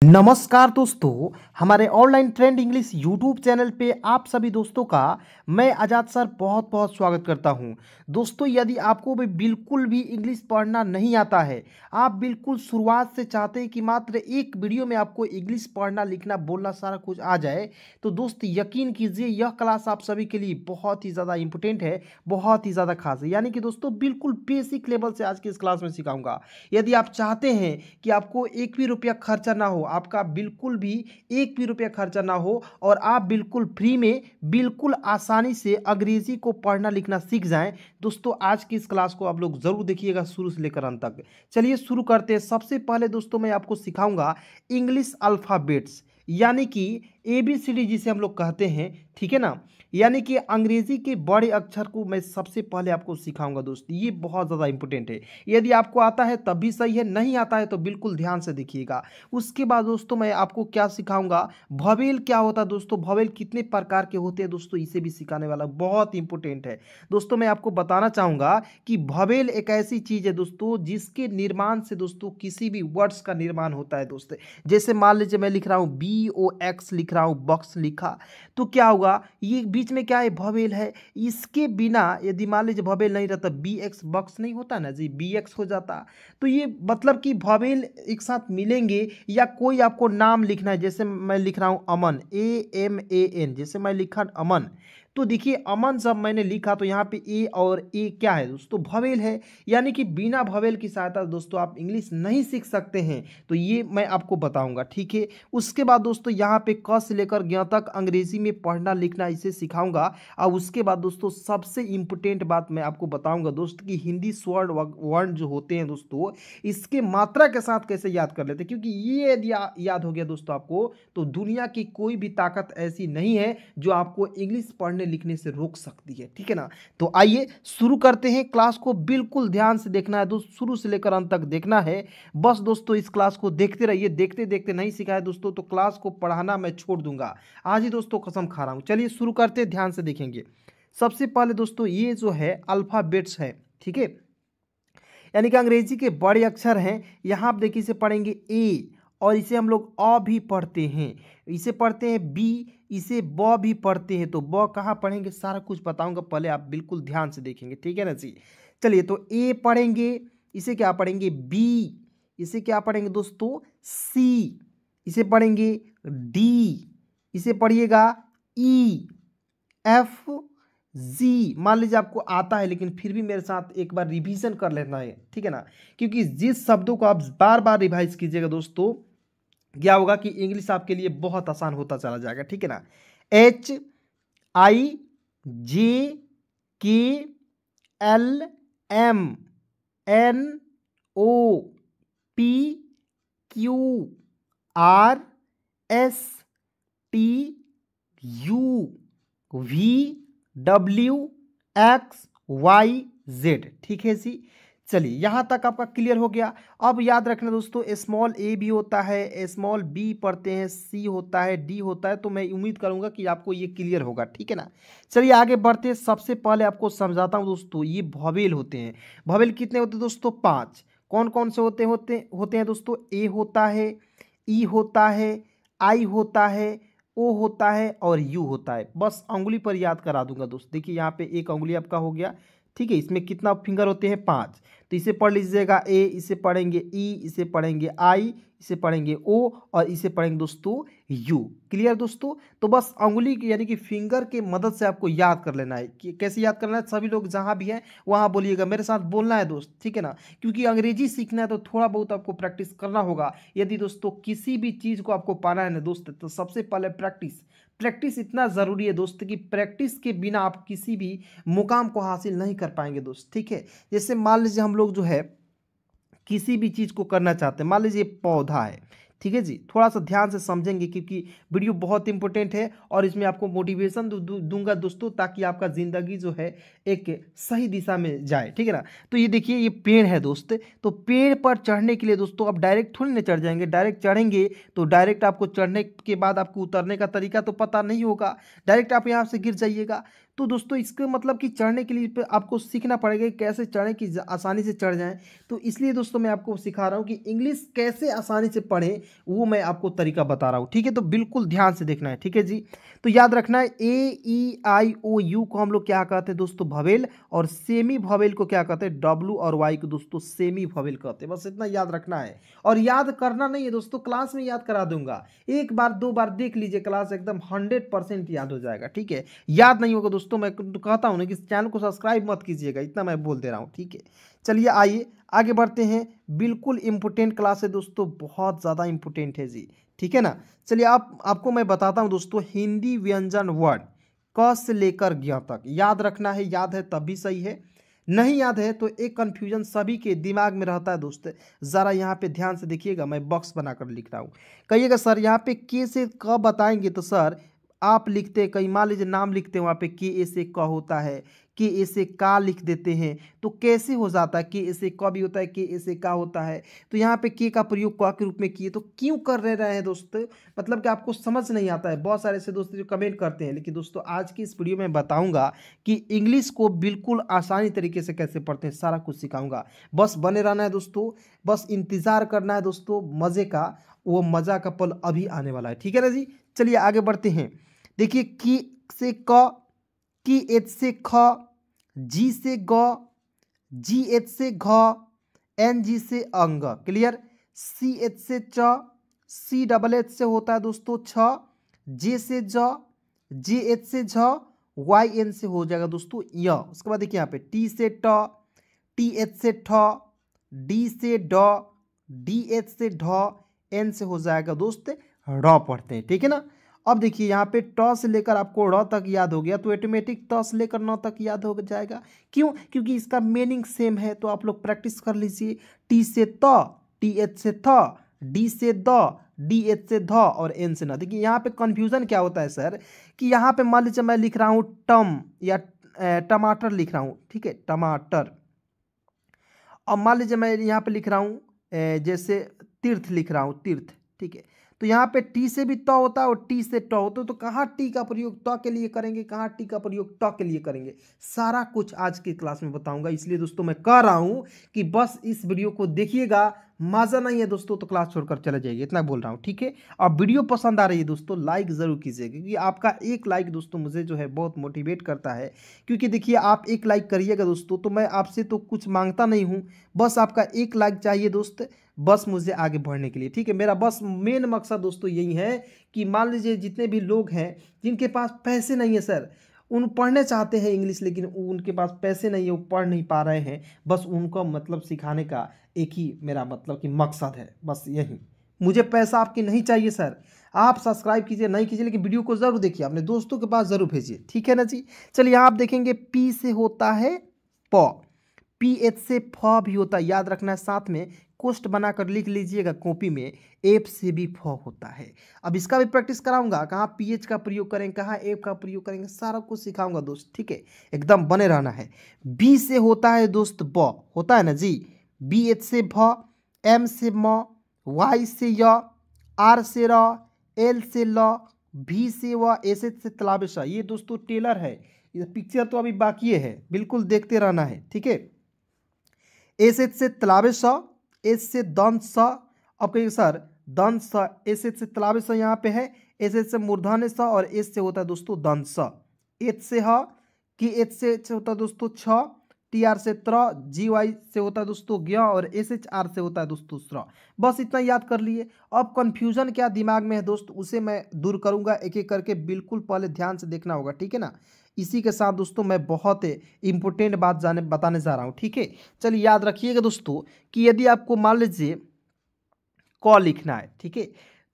नमस्कार दोस्तों, हमारे online trend English YouTube channel पे आप सभी दोस्तों का मैं आजाद सर बहुत बहुत स्वागत करता हूं। दोस्तों, यदि आपको भी बिल्कुल भी इंग्लिश पढ़ना नहीं आता है, आप बिल्कुल शुरुआत से चाहते हैं कि मात्र एक वीडियो में आपको इंग्लिश पढ़ना लिखना बोलना सारा कुछ आ जाए, तो दोस्त यकीन कीजिए यह क्लास आप सभी के लिए बहुत ही ज़्यादा इंपॉर्टेंट है, बहुत ही ज़्यादा खास है। यानी कि दोस्तों बिल्कुल बेसिक लेवल से आज की इस क्लास में सिखाऊंगा। यदि आप चाहते हैं कि आपको एक भी रुपया खर्चा ना हो, आपका बिल्कुल भी एक भी रुपया खर्चा ना हो और आप बिल्कुल फ्री में बिल्कुल आसानी से अंग्रेजी को पढ़ना लिखना सीख जाएं, दोस्तों आज की इस क्लास को आप लोग जरूर देखिएगा शुरू से लेकर अंत तक। चलिए शुरू करते हैं। सबसे पहले दोस्तों मैं आपको सिखाऊंगा इंग्लिश अल्फाबेट्स, यानी कि ABCD जिसे हम लोग कहते हैं, ठीक है ना। यानी कि अंग्रेजी के बड़े अक्षर को मैं सबसे पहले आपको सिखाऊंगा दोस्त, ये बहुत ज़्यादा इंपॉर्टेंट है। यदि आपको आता है तब भी सही है, नहीं आता है तो बिल्कुल ध्यान से देखिएगा। उसके बाद दोस्तों मैं आपको क्या सिखाऊंगा, भवेल क्या होता है दोस्तों, भवेल कितने प्रकार के होते हैं दोस्तों, इसे भी सिखाने वाला बहुत इंपॉर्टेंट है। दोस्तों मैं आपको बताना चाहूँगा कि भवेल एक ऐसी चीज़ है दोस्तों जिसके निर्माण से दोस्तों किसी भी वर्ड्स का निर्माण होता है दोस्त। जैसे मान लीजिए मैं लिख रहा हूँ BOX लिख रहा हूँ, बॉक्स लिखा, तो क्या होगा, ये बीच में क्या है, भवेल है। इसके बिना यदि मान लीजिए भवेल नहीं रहता, BX बॉक्स नहीं होता ना जी, BX हो जाता। तो ये मतलब कि भवेल एक साथ मिलेंगे, या कोई आपको नाम लिखना है, जैसे मैं लिख रहा हूँ अमन, AMAN, जैसे मैं लिखा अमन, तो देखिए अमन जब मैंने लिखा तो यहाँ पे ए और ए क्या है दोस्तों, भवेल है। यानी कि बिना भवेल की सहायता दोस्तों आप इंग्लिश नहीं सीख सकते हैं, तो ये मैं आपको बताऊंगा, ठीक है। उसके बाद दोस्तों यहाँ पे क से लेकर ज्ञ तक अंग्रेजी में पढ़ना लिखना इसे सिखाऊंगा। और उसके बाद दोस्तों सबसे इंपॉर्टेंट बात मैं आपको बताऊंगा दोस्त कि हिंदी स्वर्ण वर्ण जो होते हैं दोस्तों, इसके मात्रा के साथ कैसे याद कर लेते हैं, क्योंकि ये यदि याद हो गया दोस्तों आपको, तो दुनिया की कोई भी ताकत ऐसी नहीं है जो आपको इंग्लिश पढ़ने लिखने से रोक सकती है, ठीक है ना। तो आइए शुरू करते हैं। क्लास को बिल्कुल ध्यान से देखना है दोस्त, शुरू से लेकर अंत तक देखना है। बस दोस्तों इस क्लास को देखते रहिए, देखते देखते नहीं सिखाए दोस्तों तो क्लास को पढ़ाना मैं छोड़ दूंगा, आज ही दोस्तों कसम खा रहा हूं। चलिए शुरू करते हैं, ध्यान से देखेंगे। सबसे पहले दोस्तों ये जो है अल्फाबेट्स है, ठीक है, यानी कि अंग्रेजी के बड़े अक्षर हैं। यहाँ आप देखिए इसे पढ़ेंगे ए, और इसे हम लोग अ भी पढ़ते हैं, इसे पढ़ते हैं बी, इसे ब भी पढ़ते हैं। तो ब कहाँ पढ़ेंगे सारा कुछ बताऊंगा, पहले आप बिल्कुल ध्यान से देखेंगे, ठीक है ना जी। चलिए तो ए पढ़ेंगे, इसे क्या पढ़ेंगे बी, इसे क्या पढ़ेंगे दोस्तों सी, इसे पढ़ेंगे डी, इसे पढ़िएगा ई, एफ, जी। मान लीजिए आपको आता है लेकिन फिर भी मेरे साथ एक बार रिवीजन कर लेना है, ठीक है ना, क्योंकि जिस शब्दों को आप बार बार रिवाइज कीजिएगा दोस्तों, क्या होगा कि इंग्लिश आपके लिए बहुत आसान होता चला जाएगा, ठीक है ना। HIJKLMNOPQRSTUVWXYZ, ठीक है जी। चलिए यहाँ तक आपका क्लियर हो गया। अब याद रखना दोस्तों, स्मॉल ए भी होता है, स्मॉल बी पढ़ते हैं, सी होता है, डी होता है, तो मैं उम्मीद करूंगा कि आपको ये क्लियर होगा, ठीक है ना। चलिए आगे बढ़ते हैं। सबसे पहले आपको समझाता हूं दोस्तों, ये भवेल होते हैं। भवेल कितने होते हैं दोस्तों, 5। कौन कौन से होते हैं दोस्तों, ए होता है, ई होता है, आई होता है, ओ होता है और यू होता है। बस अंगुली पर याद करा दूंगा दोस्त। देखिए यहाँ पे एक अंगुली आपका हो गया, ठीक है। इसमें कितना फिंगर होते हैं, 5। तो इसे पढ़ लीजिएगा ए, इसे पढ़ेंगे ई, इसे पढ़ेंगे आई, इसे पढ़ेंगे ओ, और इसे पढ़ेंगे दोस्तों यू। क्लियर दोस्तों। तो बस अंगुली की यानी कि फिंगर के मदद से आपको याद कर लेना है। कि कैसे याद करना है, सभी लोग जहां भी हैं वहां बोलिएगा, मेरे साथ बोलना है दोस्त, ठीक है ना। क्योंकि अंग्रेजी सीखना है तो थोड़ा बहुत आपको प्रैक्टिस करना होगा। यदि दोस्तों किसी भी चीज़ को आपको पाना है ना दोस्त, तो सबसे पहले प्रैक्टिस। प्रैक्टिस इतना ज़रूरी है दोस्त कि प्रैक्टिस के बिना आप किसी भी मुकाम को हासिल नहीं कर पाएंगे दोस्त, ठीक है। जैसे मान लीजिए हम लोग जो है किसी भी चीज़ को करना चाहते हैं, मान लीजिए पौधा है, ठीक है जी। थोड़ा सा ध्यान से समझेंगे क्योंकि वीडियो बहुत इंपॉर्टेंट है और इसमें आपको मोटिवेशन दूंगा दोस्तों, ताकि आपका ज़िंदगी जो है एक सही दिशा में जाए, ठीक है ना। तो ये देखिए ये पेड़ है दोस्त, तो पेड़ पर चढ़ने के लिए दोस्तों आप डायरेक्ट थोड़ी ना चढ़ जाएंगे। डायरेक्ट चढ़ेंगे तो डायरेक्ट आपको चढ़ने के बाद आपको उतरने का तरीका तो पता नहीं होगा, डायरेक्ट आप यहाँ से गिर जाइएगा। तो दोस्तों इसके मतलब कि चढ़ने के लिए आपको सीखना पड़ेगा कि कैसे चढ़ें कि आसानी से चढ़ जाएं। तो इसलिए दोस्तों मैं आपको सिखा रहा हूं कि इंग्लिश कैसे आसानी से पढ़ें, वो मैं आपको तरीका बता रहा हूं। ठीक है, तो बिल्कुल ध्यान से देखना है। ठीक है जी, तो याद रखना है A E I O U को हम लोग क्या कहते हैं दोस्तों, भवेल, और सेमी भवेल को क्या कहते हैं, W और Y को दोस्तों सेमी भवेल कहते हैं। बस इतना याद रखना है और याद करना नहीं है दोस्तों, क्लास में याद करा दूंगा। एक बार दो बार देख लीजिए, क्लास एकदम 100% याद हो जाएगा। ठीक है, याद नहीं होगा दोस्तों, मैं कहता हूं ना कि चैनल को सब्सक्राइब मत कीजिएगा, इतना मैं बोल दे रहा हूं। ठीक है, चलिए आइए आगे बढ़ते हैं। बिल्कुल इंपोर्टेंट क्लास है दोस्तों, बहुत ज़्यादा इंपोर्टेंट है जी। ठीक है ना, चलिए आपको मैं बताता हूं दोस्तों, हिंदी व्यंजन वर्ड क से लेकर ज्ञ तक याद रखना है। याद है तब भी सही है, नहीं याद है तो एक कंफ्यूजन सभी के दिमाग में रहता है दोस्त। ज़रा यहाँ पे ध्यान से देखिएगा, मैं बॉक्स बनाकर लिख रहा हूँ। कहिएगा सर यहाँ पे के से क बताएंगे तो सर आप लिखते, कहीं मान लीजिए नाम लिखते हैं वहाँ पे के ए से क होता है, के ए से का लिख देते हैं, तो कैसे हो जाता है, के ए से क भी होता है, के ए से का होता है। तो यहाँ पे के का प्रयोग क के रूप में किए, तो क्यों कर रहे हैं दोस्त, मतलब कि आपको समझ नहीं आता है। बहुत सारे ऐसे दोस्त जो कमेंट करते हैं, लेकिन दोस्तों आज की इस वीडियो में बताऊंगा कि इंग्लिश को बिल्कुल आसानी तरीके से कैसे पढ़ते हैं, सारा कुछ सिखाऊंगा। बस बने रहना है दोस्तों, बस इंतजार करना है दोस्तों मज़े का, वो मज़ा का पल अभी आने वाला है। ठीक है ना जी, चलिए आगे बढ़ते हैं। देखिए की से क, की एच से ख, जी से ग, जी एच से घ, एन जी से अंग। क्लियर, सी एच से च, सी डबल एच से होता है दोस्तों छ, जे से ज, जे एच से झ, वाई एन से हो जाएगा दोस्तों य। उसके बाद देखिए यहाँ पे टी से ट, टी एच से ठ, डी से ड, डी एच से ढ, एन से हो जाएगा दोस्त र पढ़ते हैं। ठीक है ना, अब देखिए यहाँ पे ट से लेकर आपको र तक याद हो गया, तो ऑटोमेटिक त से लेकर न तक याद हो जाएगा। क्यों, क्योंकि इसका मीनिंग सेम है। तो आप लोग प्रैक्टिस कर लीजिए। टी से त, टी एच से थ, डी से द, डी एच से ध, और एन से न। देखिए यहाँ पे कंफ्यूजन क्या होता है सर, कि यहाँ पे मान लीजिए मैं लिख रहा हूँ टम या टमाटर लिख रहा हूँ। ठीक है, टमाटर। अब मान लीजिए मैं यहाँ पे लिख रहा हूँ जैसे तीर्थ लिख रहा हूँ, तीर्थ। ठीक है, तो यहाँ पे टी से भी त होता है और टी से ट होता है, तो कहाँ टी का प्रयोग त के लिए करेंगे, कहाँ टी का प्रयोग ट के लिए करेंगे, सारा कुछ आज की क्लास में बताऊंगा। इसलिए दोस्तों मैं कह रहा हूँ कि बस इस वीडियो को देखिएगा, मज़ा नहीं है दोस्तों तो क्लास छोड़कर चले जाइए, इतना बोल रहा हूँ। ठीक है, अब वीडियो पसंद आ रही है दोस्तों लाइक ज़रूर कीजिए, क्योंकि आपका एक लाइक दोस्तों मुझे जो है बहुत मोटिवेट करता है। क्योंकि देखिए आप एक लाइक करिएगा दोस्तों, तो मैं आपसे तो कुछ मांगता नहीं हूँ, बस आपका एक लाइक चाहिए दोस्त, बस मुझे आगे बढ़ने के लिए। ठीक है, मेरा बस मेन मकसद दोस्तों यही है कि मान लीजिए जितने भी लोग हैं जिनके पास पैसे नहीं है सर, उन पढ़ने चाहते हैं इंग्लिश, लेकिन उनके पास पैसे नहीं है, वो पढ़ नहीं पा रहे हैं, बस उनको मतलब सिखाने का एक ही मेरा मतलब कि मकसद है, बस यही। मुझे पैसा आपकी नहीं चाहिए सर, आप सब्सक्राइब कीजिए नहीं कीजिए, लेकिन वीडियो को ज़रूर देखिए, अपने दोस्तों के पास ज़रूर भेजिए। ठीक है ना जी, चलिए यहाँ आप देखेंगे पी से होता है प, पी एच से फ भी होता है, याद रखना है। साथ में कोष्ट बनाकर लिख लीजिएगा कॉपी में, एफ से भी फ होता है। अब इसका भी प्रैक्टिस कराऊंगा, कहाँ पीएच का प्रयोग करेंगे, कहाँ एफ का प्रयोग करेंगे, सारा कुछ सिखाऊंगा दोस्त। ठीक है, एकदम बने रहना है। बी से होता है दोस्त ब, होता है ना जी, बी एच से भ, एम से म, वाई से य, आर से र, एल से ल, भी से व, एस एच से तलाबेश। ये दोस्तों टेलर है, ये पिक्चर तो अभी बाकी है, बिल्कुल देखते रहना है। ठीक है, एस एच से तलाबेश, एस से दंत स। अब कहिए सर दंत स, एस एच से तलाबेश यहाँ पे है, एस एच से मूर्धन्य स, और एस से होता है दोस्तों दंत स। एच से ह, कि एच से होता है दोस्तों छ, टी आर से त्र, जी वाई से होता है दोस्तों ज्ञ, और एस एच आर से होता है दोस्तों स्र। बस इतना याद कर लिए। अब कंफ्यूजन क्या दिमाग में है दोस्त, उसे मैं दूर करूंगा एक एक करके, बिल्कुल पहले ध्यान से देखना होगा। ठीक है ना, इसी के साथ दोस्तों मैं बहुत इंपॉर्टेंट बात बताने जा रहा हूँ। ठीक है, चलिए याद रखिएगा दोस्तों कि यदि आपको मान लीजिए क लिखना है, ठीक है,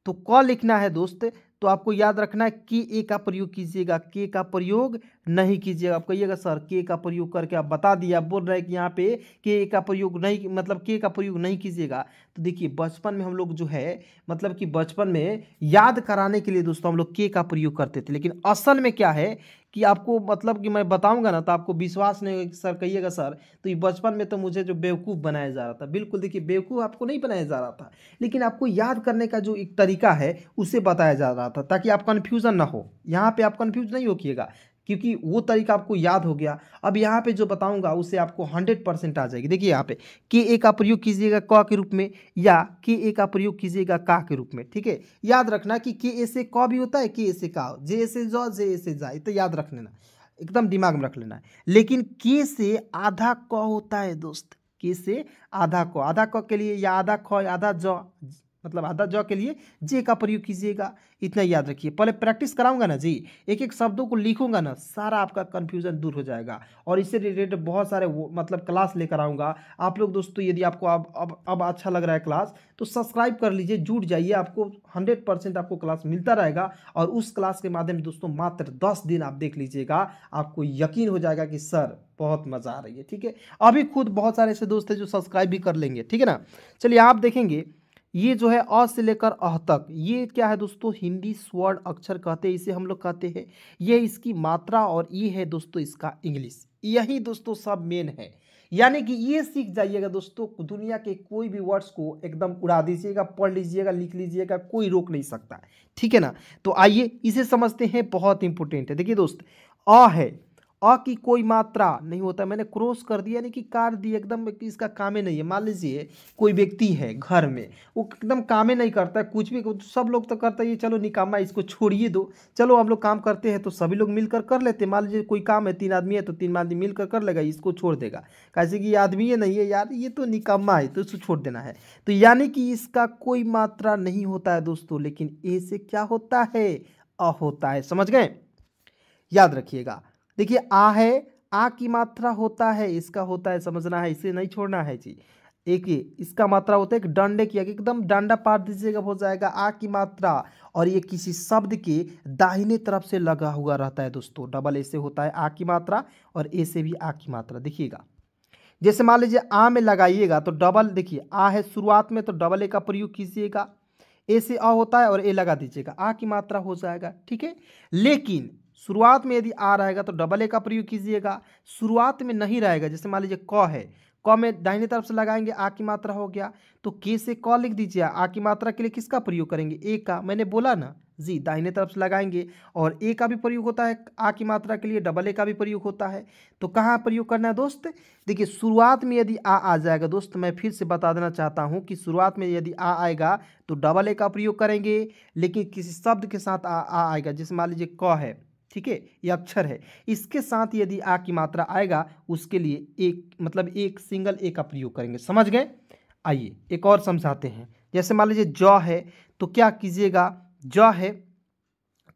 तो क लिखना है दोस्त, तो आपको याद रखना है कि ए का प्रयोग कीजिएगा, के का प्रयोग नहीं कीजिएगा। आप कहिएगा सर के का प्रयोग करके आप बता दिया, आप बोल रहे हैं कि यहाँ पे के का प्रयोग नहीं, मतलब के का प्रयोग नहीं कीजिएगा। तो देखिए बचपन में हम लोग जो है, मतलब कि बचपन में याद कराने के लिए दोस्तों हम लोग के का प्रयोग करते थे, लेकिन असल में क्या है कि आपको मतलब कि मैं बताऊंगा ना तो आपको विश्वास नहीं होगा कि सर कहिएगा सर तो ये बचपन में तो मुझे जो बेवकूफ़ बनाया जा रहा था। बिल्कुल देखिए बेवकूफ़ आपको नहीं बनाया जा रहा था, लेकिन आपको याद करने का जो एक तरीका है उसे बताया जा रहा था, ताकि आप कन्फ्यूज़न ना हो। यहाँ पे आप कन्फ्यूज नहीं होइएगा, क्योंकि वो तरीका आपको याद हो गया। अब यहाँ पे जो बताऊंगा उसे आपको 100% आ जाएगी। देखिए यहाँ पे के ए का प्रयोग कीजिएगा क के रूप में या के ए का प्रयोग कीजिएगा का के रूप में। ठीक है, याद रखना कि के ए से क भी होता है, के ए से का, जे ए से ज, जे ए से जा, तो याद रख लेना, एकदम दिमाग में रख लेना है। लेकिन के से आधा क होता है दोस्त, के से आधा क, आधा क के लिए या आधा ख आधा ज, मतलब आधा ज के लिए जे का प्रयोग कीजिएगा। इतना याद रखिए। पहले प्रैक्टिस कराऊंगा ना जी, एक एक शब्दों को लिखूंगा ना, सारा आपका कंफ्यूजन दूर हो जाएगा। और इससे रिलेटेड बहुत सारे मतलब क्लास लेकर आऊंगा। आप लोग दोस्तों यदि आपको अब अच्छा लग रहा है क्लास तो सब्सक्राइब कर लीजिए, जुड़ जाइए, आपको 100% आपको क्लास मिलता रहेगा। और उस क्लास के माध्यम से दोस्तों मात्र 10 दिन आप देख लीजिएगा, आपको यकीन हो जाएगा कि सर बहुत मज़ा आ रही है। ठीक है, अभी खुद बहुत सारे ऐसे दोस्त हैं जो सब्सक्राइब भी कर लेंगे। ठीक है ना, चलिए आप देखेंगे ये जो है अ से लेकर अह तक, ये क्या है दोस्तों, हिंदी स्वर्ण अक्षर कहते हैं, इसे हम लोग कहते हैं। ये इसकी मात्रा और ये है दोस्तों इसका इंग्लिश। यही दोस्तों सब मेन है, यानी कि ये सीख जाइएगा दोस्तों, दुनिया के कोई भी वर्ड्स को एकदम उड़ा दीजिएगा, पढ़ लीजिएगा, लिख लीजिएगा, कोई रोक नहीं सकता है। ठीक है ना, तो आइए इसे समझते हैं, बहुत इंपॉर्टेंट है। देखिए दोस्त, अ है, अ की कोई मात्रा नहीं होता, मैंने क्रॉस कर दिया यानी कि काट दिया, एकदम इसका काम ही नहीं है। मान लीजिए कोई व्यक्ति है घर में, वो एकदम काम ही नहीं करता है, कुछ भी, सब लोग तो करता है ये, चलो निकामा इसको छोड़िए दो, चलो हम लोग काम करते हैं तो सभी लोग मिलकर कर लेते हैं। मान लीजिए कोई काम है, 3 आदमी है तो 3 आदमी मिलकर कर लेगा, इसको छोड़ देगा, कैसे कि ये आदमी ये नहीं है यार, ये तो निकामा है, तो इसको छोड़ देना है। तो यानी कि इसका कोई मात्रा नहीं होता है दोस्तों, लेकिन ए से क्या होता है, अ होता है। समझ गए, याद रखिएगा। देखिए आ है, आ की मात्रा होता है, इसका होता है, समझना है, इसे नहीं छोड़ना है जी। एक ये इसका मात्रा होता है, एक डंडे की, एकदम डंडा पार दीजिएगा हो जाएगा आ की मात्रा। और ये किसी शब्द के दाहिने तरफ से लगा हुआ रहता है दोस्तों, डबल ए से होता है आ की मात्रा और ए से भी आ की मात्रा। देखिएगा, जैसे मान लीजिए आ में लगाइएगा तो डबल, देखिए आ है शुरुआत में तो डबल ए का प्रयोग कीजिएगा, ए से अ होता है और ए लगा दीजिएगा, आ की मात्रा हो जाएगा। ठीक है, लेकिन शुरुआत में यदि आ रहेगा तो डबल ए का प्रयोग कीजिएगा, शुरुआत में नहीं रहेगा, जैसे मान लीजिए क है, क में दाहिने तरफ से लगाएंगे आ की मात्रा हो गया, तो के से क लिख दीजिए, आ की मात्रा के लिए किसका प्रयोग करेंगे, ए का, मैंने बोला ना जी, दाहिने तरफ से लगाएंगे। और ए का भी प्रयोग होता है आ की मात्रा के लिए, डबल ए का भी प्रयोग होता है। तो कहाँ प्रयोग करना है दोस्त, देखिए शुरुआत में यदि आ जाएगा दोस्त, मैं फिर से बता देना चाहता हूँ कि शुरुआत में यदि आ आएगा तो डबल ए का प्रयोग करेंगे, लेकिन किसी शब्द के साथ आ आएगा, जैसे मान लीजिए क है, ठीक है, ये अक्षर है, इसके साथ यदि आ की मात्रा आएगा उसके लिए एक, मतलब एक सिंगल ए का प्रयोग करेंगे। समझ गए, आइए एक और समझाते हैं। जैसे मान लीजिए ज है तो क्या कीजिएगा, ज है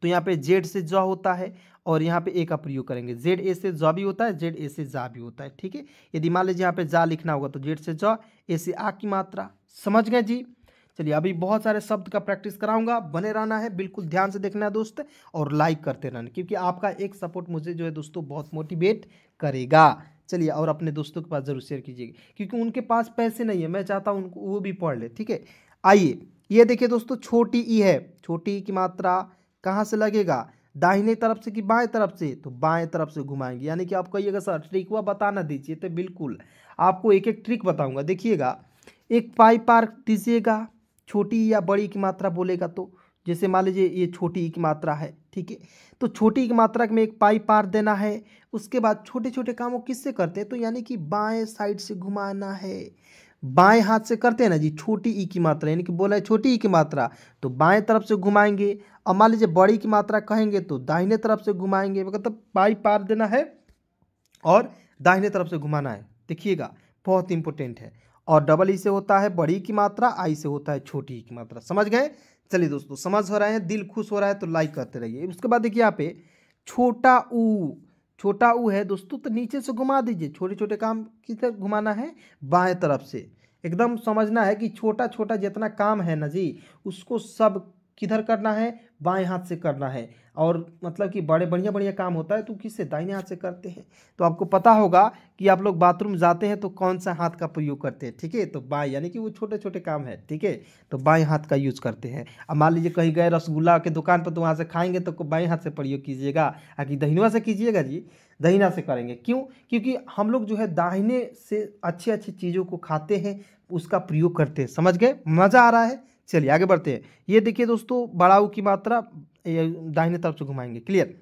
तो यहाँ पे जेड से ज होता है और यहाँ पे ए का प्रयोग करेंगे, जेड ए से ज भी होता है, जेड ए से जा भी होता है। ठीक है, यदि मान लीजिए यहाँ पे जा लिखना होगा तो जेड से ज, ए से आ की मात्रा। समझ गए जी, चलिए अभी बहुत सारे शब्द का प्रैक्टिस कराऊंगा, बने रहना है, बिल्कुल ध्यान से देखना है दोस्त, और लाइक करते रहना, क्योंकि आपका एक सपोर्ट मुझे जो है दोस्तों बहुत मोटिवेट करेगा। चलिए, और अपने दोस्तों के पास जरूर शेयर कीजिएगा, क्योंकि उनके पास पैसे नहीं है, मैं चाहता हूँ उनको वो भी पढ़ ले। ठीक है, आइए ये देखिए दोस्तों, छोटी ई है, छोटी ई की मात्रा कहाँ से लगेगा, दाहिने तरफ से कि बाएं तरफ से, तो बाएं तरफ से घुमाएंगे। यानी कि आप कहिएगा सर ट्रिक हुआ बताना दीजिए, तो बिल्कुल आपको एक एक ट्रिक बताऊंगा। देखिएगा, एक पाई पार दीजिएगा, छोटी या बड़ी की मात्रा बोलेगा तो, जैसे मान लीजिए ये छोटी ई की मात्रा है, ठीक है, तो छोटी ई की मात्रा में एक पाई पार देना है। उसके बाद छोटे छोटे कामों किससे करते हैं, तो यानी कि बाएं साइड से घुमाना है, बाएं हाथ से करते हैं ना जी। छोटी ई की मात्रा यानी कि बोला है छोटी ई की मात्रा, तो बाएं तरफ से घुमाएंगे। और मान लीजिए बड़ी की मात्रा कहेंगे तो दाहिने तरफ से घुमाएंगे, मतलब पाई पार देना है और दाहिने तरफ से घुमाना है। देखिएगा, बहुत इंपॉर्टेंट है। और डबल ई से होता है बड़ी की मात्रा, आई से होता है छोटी ई की मात्रा। समझ गए, चलिए दोस्तों समझ हो रहे हैं, दिल खुश हो रहा है तो लाइक करते रहिए। उसके बाद देखिए यहाँ पे छोटा ऊ, छोटा ऊ है दोस्तों, तो नीचे से घुमा दीजिए। छोटे छोटे काम किधर घुमाना है, बाएं तरफ से। एकदम समझना है कि छोटा छोटा जितना काम है ना जी, उसको सब किधर करना है, बाएं हाथ से करना है। और मतलब कि बड़े बढ़िया बढ़िया काम होता है तो किससे, दाहिने हाथ से करते हैं। तो आपको पता होगा कि आप लोग बाथरूम जाते हैं तो कौन सा हाथ का प्रयोग करते हैं, ठीक है, तो बाएं, यानी कि वो छोटे छोटे काम है, ठीक है, तो बाएं हाथ का यूज करते हैं। अब मान लीजिए कहीं गए रसगुल्ला के दुकान पर तो वहाँ से खाएंगे तो बाएं हाथ से प्रयोग कीजिएगा, आकि दहिनवा से कीजिएगा जी, दहिना से करेंगे। क्यों, क्योंकि हम लोग जो है दाहिने से अच्छी अच्छी चीज़ों को खाते हैं, उसका प्रयोग करते हैं। समझ गए, मज़ा आ रहा है, चलिए आगे बढ़ते हैं। ये देखिए दोस्तों, बड़ा ऊ की मात्रा दाहिने तरफ से घुमाएंगे, क्लियर।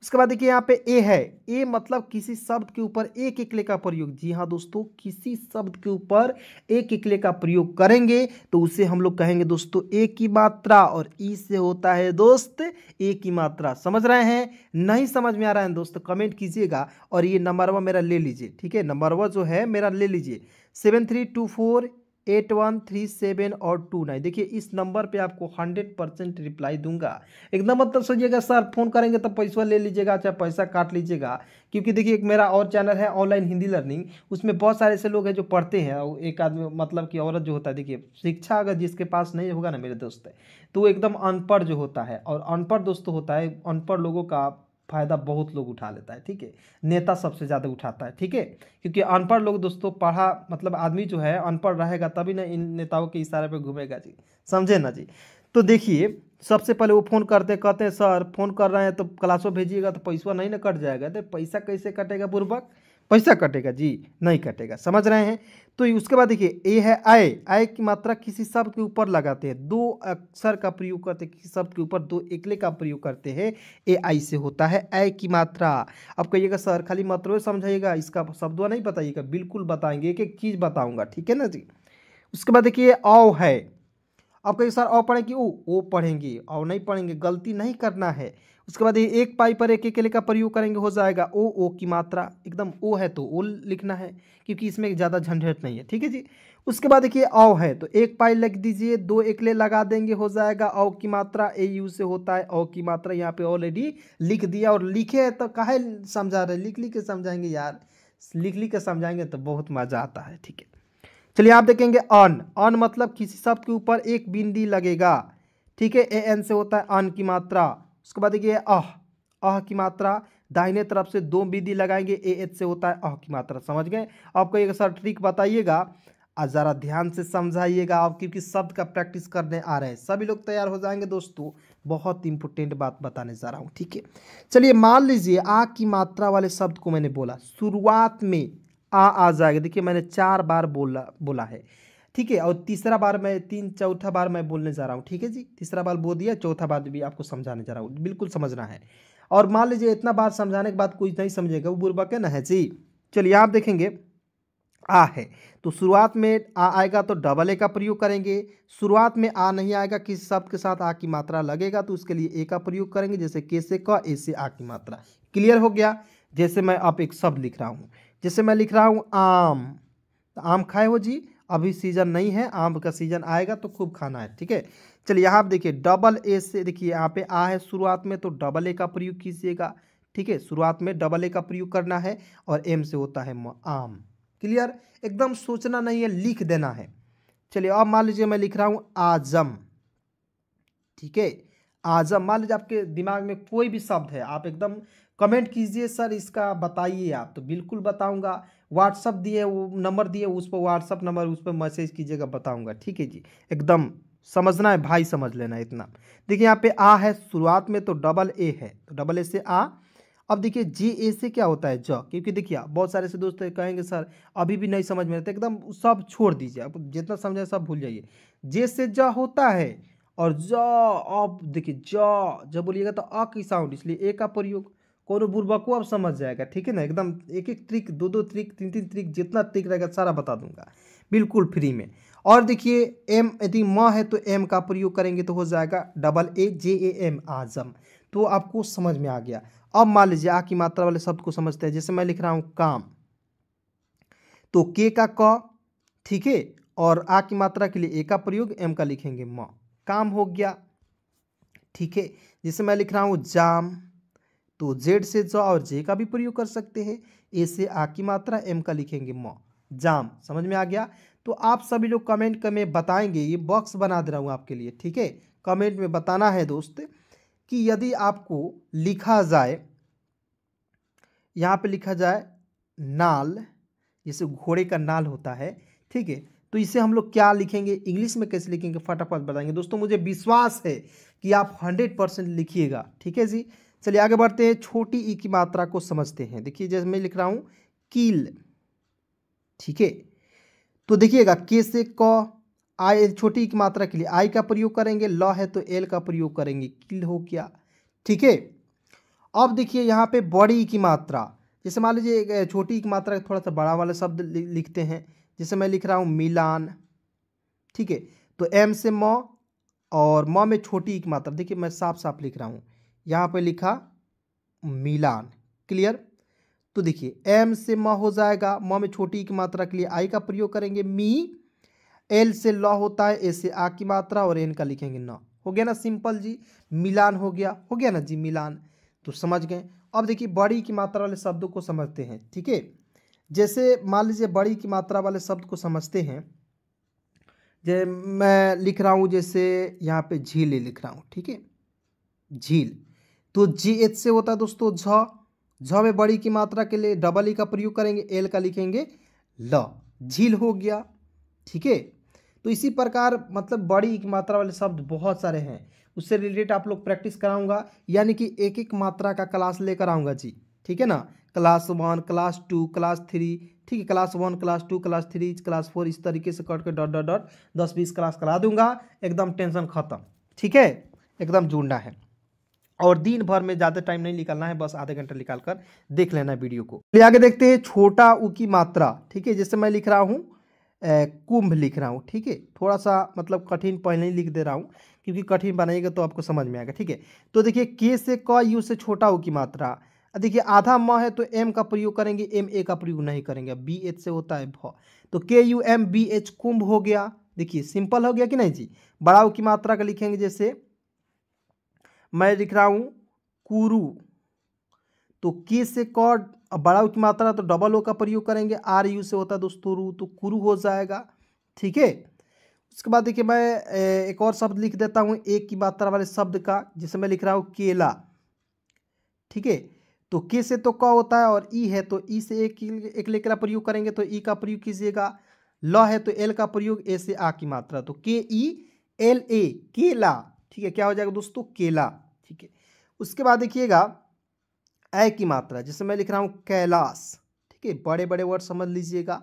उसके बाद देखिए यहाँ पे ए है, ए मतलब किसी शब्द के ऊपर एक इकले का प्रयोग। जी हाँ दोस्तों, किसी शब्द के ऊपर एक इकले का प्रयोग करेंगे तो उसे हम लोग कहेंगे दोस्तों ए की मात्रा, और ई से होता है दोस्त ए की मात्रा। समझ रहे हैं? नहीं समझ में आ रहा है दोस्तों कमेंट कीजिएगा, और ये नंबरवा मेरा ले लीजिए, ठीक है, नंबरवा जो है मेरा ले लीजिए 73248137 और 29। देखिए इस नंबर पे आपको 100% रिप्लाई दूंगा। एकदम मतलब सोचिएगा सर फोन करेंगे तो पैसा ले लीजिएगा, चाहे पैसा काट लीजिएगा, क्योंकि देखिए एक मेरा और चैनल है ऑनलाइन हिंदी लर्निंग, उसमें बहुत सारे ऐसे लोग हैं जो पढ़ते हैं, और एक आदमी मतलब कि औरत जो होता है, देखिए शिक्षा अगर जिसके पास नहीं होगा ना मेरे दोस्त, तो वो एकदम अनपढ़ जो होता है, और अनपढ़ दोस्तों होता है, अनपढ़ लोगों का फायदा बहुत लोग उठा लेता है, ठीक है, नेता सबसे ज़्यादा उठाता है, ठीक है, क्योंकि अनपढ़ लोग दोस्तों, पढ़ा मतलब आदमी जो है अनपढ़ रहेगा तभी ना इन नेताओं के इशारे पे घूमेगा जी, समझे ना जी। तो देखिए सबसे पहले वो फ़ोन करते कहते हैं सर फ़ोन कर रहे हैं तो क्लासों भेजिएगा तो पैसा नहीं ना कट जाएगा। तो पैसा कैसे कटेगा बुर्बक? पैसा कटेगा जी, नहीं कटेगा, समझ रहे हैं। तो उसके बाद देखिए ए है आय, आय की मात्रा किसी शब्द के ऊपर लगाते हैं, दो अक्षर का प्रयोग करते हैं, किसी शब्द के ऊपर दो एकले का प्रयोग करते हैं, ए आई से होता है आय की मात्रा। अब कहिएगा सर खाली मात्रा समझाइएगा, इसका शब्दवा नहीं बताइएगा, बिल्कुल बताएंगे, एक एक चीज़ बताऊंगा, ठीक है ना जी। उसके बाद देखिए औ है, अब कहिए सर औ पढ़ेंगे ओ पढ़ेंगे, औ नहीं पढ़ेंगे, गलती नहीं करना है। उसके बाद ये एक पाई पर एक अकेले का प्रयोग करेंगे, हो जाएगा ओ की मात्रा, एकदम ओ है तो ओ लिखना है, क्योंकि इसमें ज़्यादा झंझट नहीं है, ठीक है जी। उसके बाद देखिए औ है तो एक पाई लिख दीजिए, दो एकले लगा देंगे, हो जाएगा औ की मात्रा, ए यू से होता है औ की मात्रा। यहाँ पे ऑलरेडी लिख दिया, और लिखे है तो काहे समझा रहे, लिख लिख के समझाएंगे यार, लिख लिख के समझाएंगे तो बहुत मज़ा आता है, ठीक है। चलिए आप देखेंगे अन, अन मतलब किसी शब्द के ऊपर एक बिंदी लगेगा, ठीक है, ए एन से होता है अन की मात्रा। उसके बाद देखिए अह की मात्रा, दाहिने तरफ से दो बिंदी लगाएंगे, ए एच से होता है अह की मात्रा। समझ गए? आपको एक सर ट्रिक बताइएगा, ज़रा ध्यान से समझाइएगा आप, क्योंकि शब्द का प्रैक्टिस करने आ रहे हैं, सभी लोग तैयार हो जाएंगे दोस्तों। बहुत इंपॉर्टेंट बात बताने जा रहा हूँ, ठीक है। चलिए मान लीजिए आ की मात्रा वाले शब्द को मैंने बोला, शुरुआत में आ जाएगा। देखिए मैंने 4 बार बोला है, ठीक है, और तीसरा बार मैं चौथा बार मैं बोलने जा रहा हूँ, ठीक है जी। तीसरा बार बोल दिया, चौथा बार भी आपको समझाने जा रहा हूँ, बिल्कुल समझना है। और मान लीजिए इतना बार समझाने के बाद कोई नहीं समझेगा, वो बुर्बक है ना है जी। चलिए आप देखेंगे आ है तो शुरुआत में आ आएगा तो डबल ए का प्रयोग करेंगे। शुरुआत में आ नहीं आएगा, किसी शब्द के साथ आ की मात्रा लगेगा तो उसके लिए ए का प्रयोग करेंगे, जैसे के से क, ए से आ की मात्रा। क्लियर हो गया? जैसे मैं अब एक शब्द लिख रहा हूँ, जैसे मैं लिख रहा हूँ आम, तो आम खाए हो जी? अभी सीजन नहीं है, आम का सीजन आएगा तो खूब खाना है, ठीक है। चलिए यहाँ आप देखिए डबल ए से, देखिए यहाँ पे आ है शुरुआत में तो डबल ए का प्रयोग कीजिएगा, ठीक है, शुरुआत में डबल ए का प्रयोग करना है, और एम से होता है आम। क्लियर? एकदम सोचना नहीं है, लिख देना है। चलिए अब मान लीजिए मैं लिख रहा हूँ आजम, ठीक है, आजम। मान लीजिए आपके दिमाग में कोई भी शब्द है, आप एकदम कमेंट कीजिए सर इसका बताइए आप, तो बिल्कुल बताऊंगा। व्हाट्सअप दिए, वो नंबर दिए, उस पर व्हाट्सअप नंबर, उस पर मैसेज कीजिएगा, बताऊंगा, ठीक है जी। एकदम समझना है भाई, समझ लेना है इतना। देखिए यहाँ पे आ है शुरुआत में तो डबल ए है, तो डबल ए से आ। अब देखिए जे ए से क्या होता है ज, क्योंकि देखिए बहुत सारे से दोस्त कहेंगे सर अभी भी नहीं समझ में आता, एकदम सब छोड़ दीजिए, आप जितना समझे सब भूल जाइए। जे से ज होता है, और ज, अब देखिए ज जब बोलिएगा तो अ की साउंड, इसलिए ए का प्रयोग। कोनो बुर्बको अब समझ जाएगा, ठीक है ना। एकदम एक एक ट्रिक, दो दो ट्रिक, तीन तीन ट्रिक, जितना ट्रिक रहेगा सारा बता दूंगा बिल्कुल फ्री में। और देखिए एम, यदि म है तो एम का प्रयोग करेंगे तो हो जाएगा double A J A M, आजम। तो आपको समझ में आ गया। अब मान लीजिए आ की मात्रा वाले शब्द को समझते हैं, जैसे मैं लिख रहा हूं काम, तो के का क, ठीक है, और आ की मात्रा के लिए ए का प्रयोग, एम का लिखेंगे म, काम हो गया, ठीक है। जैसे मैं लिख रहा हूं जाम, तो जेड से ज और जे का भी प्रयोग कर सकते हैं, ए से आ की मात्रा, एम का लिखेंगे म, जाम। समझ में आ गया? तो आप सभी लोग कमेंट में बताएंगे, ये बॉक्स बना दे रहा हूँ आपके लिए, ठीक है। कमेंट में बताना है दोस्त कि यदि आपको लिखा जाए, यहाँ पे लिखा जाए नाल, जैसे घोड़े का नाल होता है, ठीक है, तो इसे हम लोग क्या लिखेंगे, इंग्लिश में कैसे लिखेंगे, फटाफट बताएंगे दोस्तों। मुझे विश्वास है कि आप 100% लिखिएगा, ठीक है जी। चलिए आगे बढ़ते हैं, छोटी ई की मात्रा को समझते हैं। देखिए जैसे मैं लिख रहा हूँ कील, ठीक है, तो देखिएगा के से क, आई छोटी ई की मात्रा के लिए आई का प्रयोग करेंगे, ल है तो एल का प्रयोग करेंगे, कील हो गया, ठीक है। अब देखिए यहाँ पे बड़ी की मात्रा, जैसे मान लीजिए एक छोटी की मात्रा थोड़ा सा बड़ा वाला शब्द लिखते हैं, जैसे मैं लिख रहा हूँ मिलान, ठीक है। तो एम से म और म में छोटी की मात्रा, देखिए मैं साफ साफ लिख रहा हूँ, यहाँ पे लिखा मिलान, क्लियर। तो देखिए एम से म हो जाएगा, म में छोटी की मात्रा के लिए आई का प्रयोग करेंगे मी, एल से ल होता है, ए से आ की मात्रा और एन का लिखेंगे न। हो गया ना सिंपल जी, मिलान हो गया ना जी मिलान। तो समझ गए। अब देखिए बड़ी की मात्रा वाले शब्दों को समझते हैं, ठीक है। जैसे मान लीजिए बड़ी की मात्रा वाले शब्द को समझते हैं, जैसे मैं लिख रहा हूँ, जैसे यहाँ पे झील लिख रहा हूँ, ठीक है, झील। तो जी एच से होता है दोस्तों झ में बड़ी की मात्रा के लिए डबल ई का प्रयोग करेंगे, एल का लिखेंगे ल, झील हो गया, ठीक है। तो इसी प्रकार मतलब बड़ी की मात्रा वाले शब्द बहुत सारे हैं, उससे रिलेटेड आप लोग प्रैक्टिस कराऊंगा, यानी कि एक एक मात्रा का क्लास लेकर आऊँगा जी, ठीक है ना। क्लास 1, क्लास 2, क्लास 3, ठीक है, क्लास 1, क्लास 2, क्लास 3, क्लास 4, इस तरीके से कट के डॉट डॉट डॉट 10-20 क्लास करा दूंगा, एकदम टेंशन खत्म, ठीक है, एकदम जुड़ना है। और दिन भर में ज़्यादा टाइम नहीं निकालना है, बस आधे घंटे निकाल कर देख लेना है वीडियो को। चलिए आगे देखते हैं छोटा ऊ की मात्रा, ठीक है। जैसे मैं लिख रहा हूँ कुंभ लिख रहा हूँ, ठीक है, थोड़ा सा मतलब कठिन पहले ही लिख दे रहा हूँ, क्योंकि कठिन बनाइएगा तो आपको समझ में आएगा, ठीक है। तो देखिए के से क, यू से छोटा ऊ की मात्रा, देखिए आधा म है तो एम का प्रयोग करेंगे, एम ए का प्रयोग नहीं करेंगे, बी एच से होता है भ, तो के यू एम बी एच कुंभ हो गया। देखिए सिंपल हो गया कि नहीं जी। बड़ा ऊ की मात्रा का लिखेंगे, जैसे मैं लिख रहा हूँ कुरु, तो के से क बड़ा की मात्रा तो डबल ओ का प्रयोग करेंगे, आर यू से होता है दोस्तों रू, तो कुरु हो जाएगा, ठीक है। उसके बाद देखिए मैं एक और शब्द लिख देता हूँ एक की मात्रा वाले शब्द का, जिसे मैं लिख रहा हूँ केला, ठीक है। तो के से तो क होता है और ई है, तो ई से एक लेकर प्रयोग करेंगे, तो ई का प्रयोग कीजिएगा। ल है तो एल का प्रयोग, ए से आ की मात्रा, तो के ई एल ए केला, ठीक है, क्या हो जाएगा दोस्तों केला, ठीक है। उसके बाद देखिएगा ए की मात्रा, जैसे मैं लिख रहा हूँ कैलाश, ठीक है, बड़े बड़े वर्ड समझ लीजिएगा।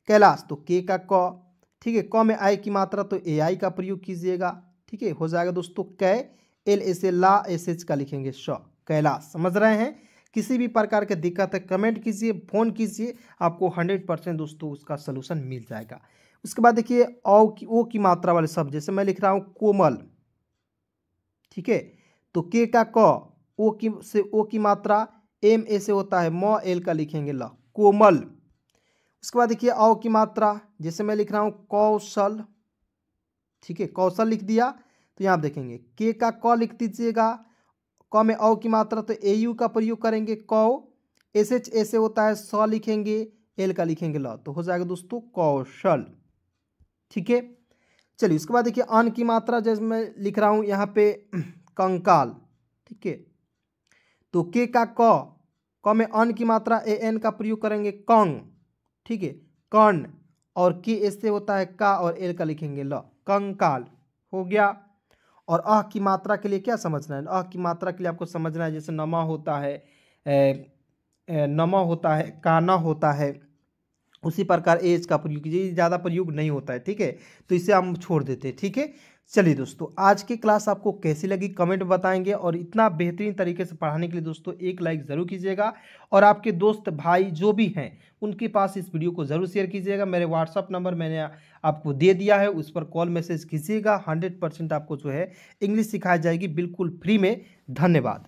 कैलाश तो के का क, ठीक है, क में आई की मात्रा तो ए आई का प्रयोग कीजिएगा, ठीक है, हो जाएगा दोस्तों कै, एल ऐसे ला, एस एच का लिखेंगे श, कैलाश। समझ रहे हैं। किसी भी प्रकार की दिक्कत है कमेंट कीजिए, फ़ोन कीजिए, आपको 100% दोस्तों उसका सलूशन मिल जाएगा। उसके बाद देखिए ओ की मात्रा वाले शब्द, जैसे मैं लिख रहा हूँ कोमल, ठीक है, तो के का क, ओ की मात्रा, एम ए से होता है म, एल का लिखेंगे ल, कोमल। उसके बाद देखिए औ की मात्रा, जैसे मैं लिख रहा हूँ कौशल, ठीक है, कौशल लिख दिया, तो यहाँ आप देखेंगे के का क लिख दीजिएगा, क में औ की मात्रा तो ए यू का प्रयोग करेंगे कौ, एस एच ए से होता है स लिखेंगे, एल का लिखेंगे ल, तो हो जाएगा दोस्तों कौशल, ठीक है। चलिए उसके बाद देखिए अन की मात्रा, जैसे मैं लिख रहा हूँ यहाँ पे कंकाल, ठीक है, तो के का क में अन की मात्रा ए एन का प्रयोग करेंगे कंग, ठीक है, कर्ण, और के एस से होता है का और एल का लिखेंगे ल, कंकाल हो गया। और अह की मात्रा के लिए क्या समझना है, अह की मात्रा के लिए आपको समझना है, जैसे नमा होता है, नमा होता है, काना होता है, उसी प्रकार एज का प्रयोग कीजिए, ज़्यादा प्रयोग नहीं होता है, ठीक है, तो इसे हम छोड़ देते हैं, ठीक है। चलिए दोस्तों आज की क्लास आपको कैसी लगी कमेंट में बताएंगे, और इतना बेहतरीन तरीके से पढ़ाने के लिए दोस्तों एक लाइक ज़रूर कीजिएगा, और आपके दोस्त भाई जो भी हैं उनके पास इस वीडियो को ज़रूर शेयर कीजिएगा। मेरे व्हाट्सअप नंबर मैंने आपको दे दिया है, उस पर कॉल मैसेज कीजिएगा, 100% आपको जो है इंग्लिश सिखाई जाएगी बिल्कुल फ्री में। धन्यवाद।